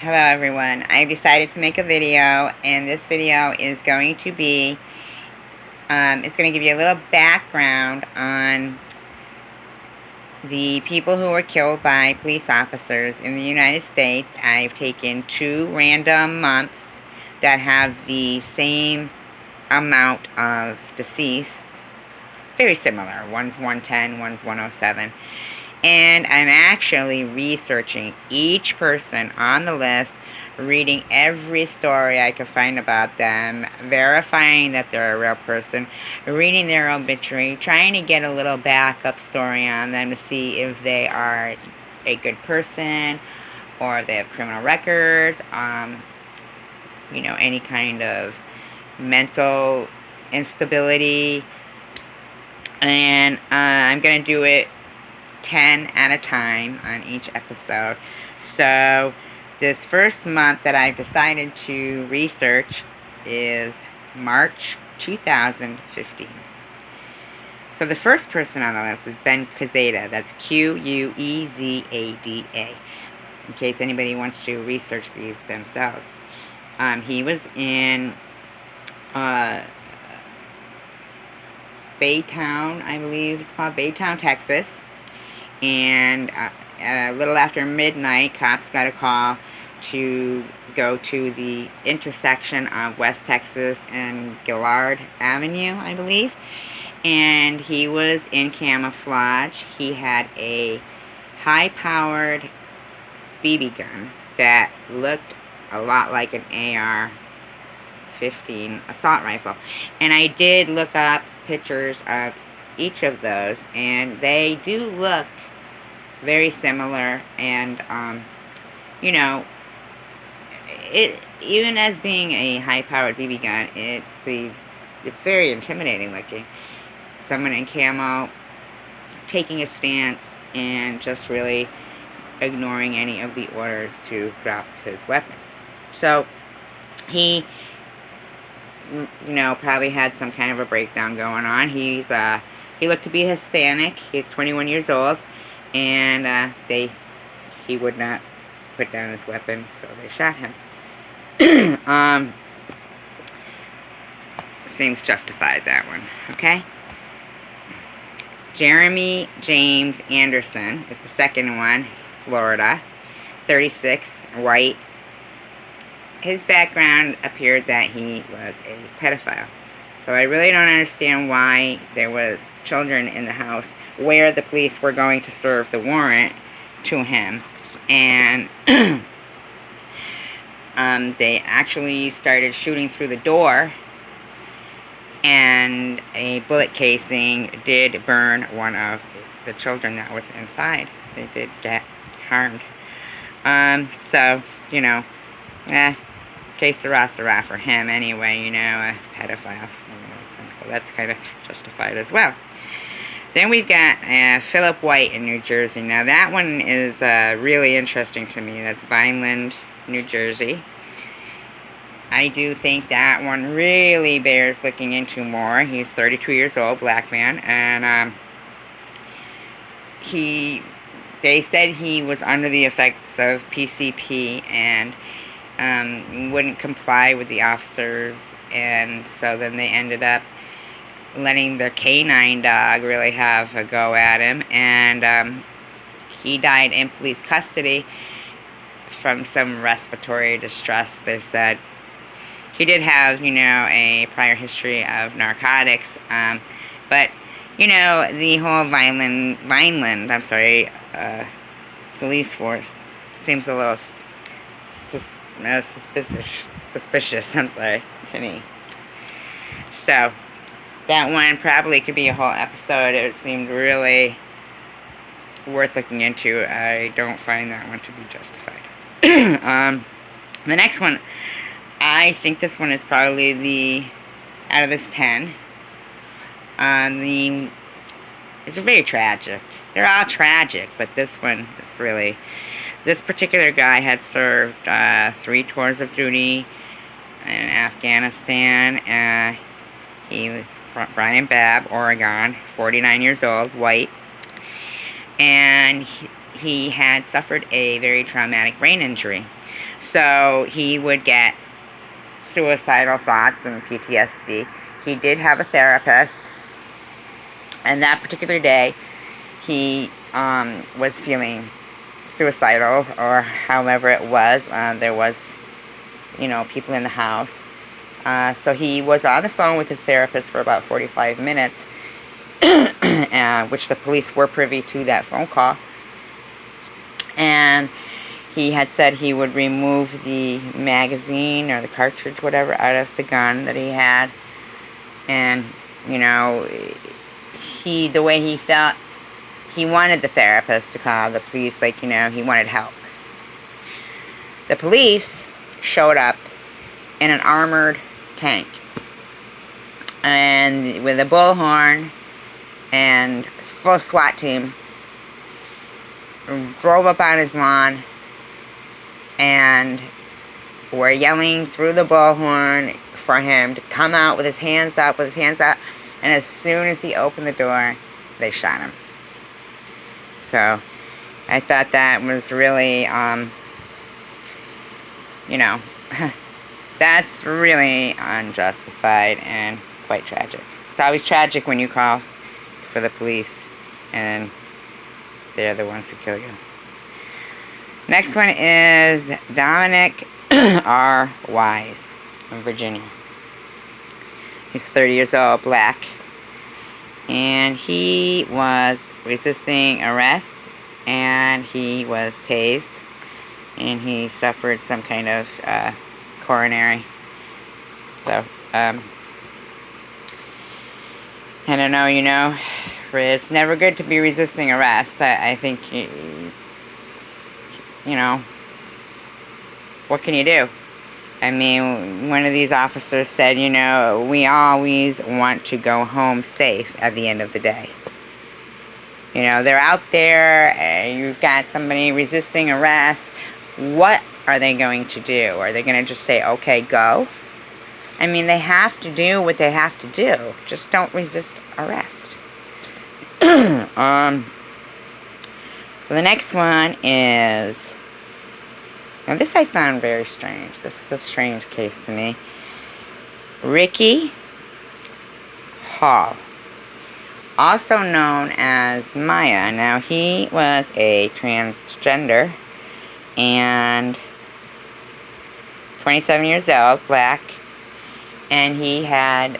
Hello everyone. I decided to make a video, and this video is going to be, it's going to give you a little background on the people who were killed by police officers in the United States. I've taken two random months that have the same amount of deceased, very similar. One's 110, one's 107. And I'm actually researching each person on the list, reading every story I could find about them, verifying that they're a real person, reading their obituary, trying to get a little backup story on them to see if they are a good person or they have criminal records, any kind of mental instability. And I'm going to do it 10 at a time on each episode. So this first month that I've decided to research is March 2015. So the first person on the list is Ben Quezada. That's Quezada, in case anybody wants to research these themselves. He was in Baytown, I believe it's called, Baytown, Texas. And a little after midnight, cops got a call to go to the intersection of West Texas and Gillard Avenue, I believe. And he was in camouflage. He had a high-powered BB gun that looked a lot like an AR-15 assault rifle. And I did look up pictures of each of those, and they do look very similar. And it, even as being a high-powered BB gun, it's very intimidating looking. Someone in camo taking a stance and just really ignoring any of the orders to drop his weapon. So he probably had some kind of a breakdown going on. He looked to be Hispanic. He's 21 years old, and he would not put down his weapon, so they shot him. Seems justified, that one. Okay. Jeremy James Anderson is the second one. Florida, 36, white. His background appeared that he was a pedophile. So I really don't understand why there was children in the house where the police were going to serve the warrant to him. And they actually started shooting through the door, and a bullet casing did burn one of the children that was inside. They did get harmed. So, que sera for him anyway, a pedophile. So that's kind of justified as well. Then we've got Philip White in New Jersey. Now that one is really interesting to me. That's Vineland, New Jersey. I do think that one really bears looking into more. He's 32 years old, black man, and they said he was under the effects of PCP and wouldn't comply with the officers, and so then they ended up letting their canine dog really have a go at him, and he died in police custody from some respiratory distress, they said. He did have, a prior history of narcotics, but, the whole Vineland, police force seems a little suspicious, to me. So, that one probably could be a whole episode. It seemed really worth looking into. I don't find that one to be justified. The next one, I think this one is probably out of this 10, it's very tragic. They're all tragic, but this one is really, this particular guy had served 3 tours of duty in Afghanistan. He was Brian Babb, Oregon, 49 years old, white, and he had suffered a very traumatic brain injury. So he would get suicidal thoughts and PTSD. He did have a therapist, and that particular day he was feeling suicidal, or however it was. There was, people in the house. So he was on the phone with his therapist for about 45 minutes, which the police were privy to that phone call. And he had said he would remove the magazine or the cartridge, whatever, out of the gun that he had. And, the way he felt, he wanted the therapist to call the police, he wanted help. The police showed up in an armored tank, and with a bullhorn and full SWAT team, drove up on his lawn and were yelling through the bullhorn for him to come out with his hands up, and as soon as he opened the door, they shot him. So I thought that was really, that's really unjustified and quite tragic. It's always tragic when you call for the police and they're the ones who kill you. Next one is Dominic R. Wise from Virginia. He's 30 years old, black. And he was resisting arrest, and he was tased, and he suffered some kind of coronary. So, I don't know, it's never good to be resisting arrest. I think, what can you do? I mean, one of these officers said, we always want to go home safe at the end of the day. They're out there, you've got somebody resisting arrest. What are they going to do? Are they going to just say, okay, go? I mean, they have to do what they have to do. Just don't resist arrest. So the next one is, now this I found very strange. This is a strange case to me. Ricky Hall, also known as Maya. Now, he was a transgender and 27 years old, black, and him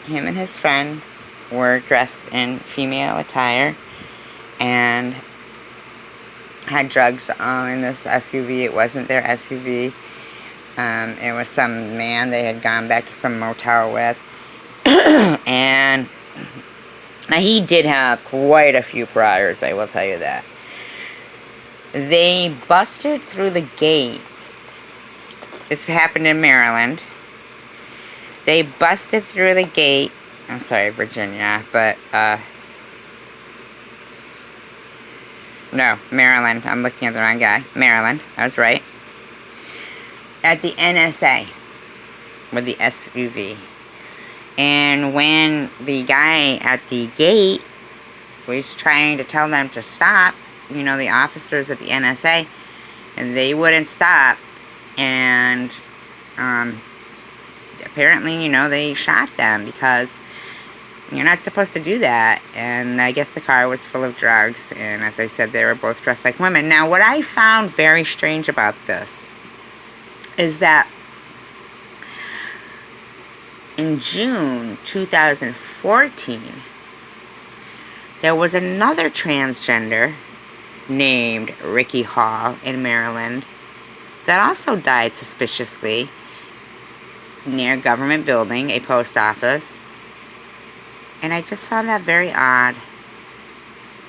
and his friend were dressed in female attire and had drugs in this SUV. It wasn't their SUV. It was some man they had gone back to some motel with. And he did have quite a few priors, I will tell you that. They busted through the gate. This happened in Maryland. They busted through the gate. I'm sorry, Virginia, but, no, Maryland. I'm looking at the wrong guy. Maryland. I was right. At the NSA with the SUV. And when the guy at the gate was trying to tell them to stop, the officers at the NSA, and they wouldn't stop. And apparently, they shot them because you're not supposed to do that. And I guess the car was full of drugs. And as I said, they were both dressed like women. Now, what I found very strange about this is that in June 2014, there was another transgender named Ricky Hall in Maryland that also died suspiciously near a government building, a post office. And I just found that very odd.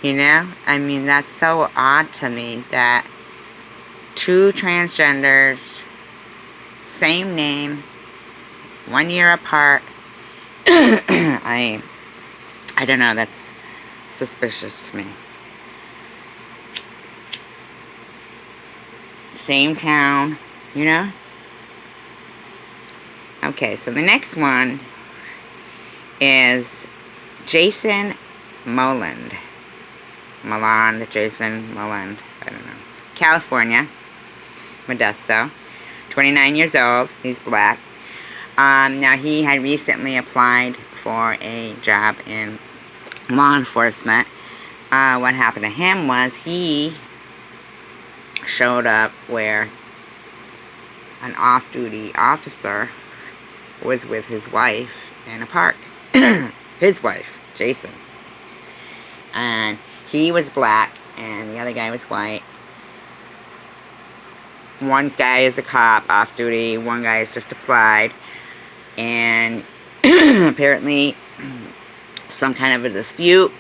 I mean, that's so odd to me that two transgenders, same name, 1 year apart. I don't know, that's suspicious to me. Same town, Okay, so the next one is Jason Moland. Jason Moland, I don't know. California. Modesto, 29 years old. He's black. Now, he had recently applied for a job in law enforcement. What happened to him was he showed up where an off-duty officer was with his wife in a park. His wife, Jason. And he was black, and the other guy was white. One guy is a cop, off-duty. One guy is just applied. And apparently, some kind of a dispute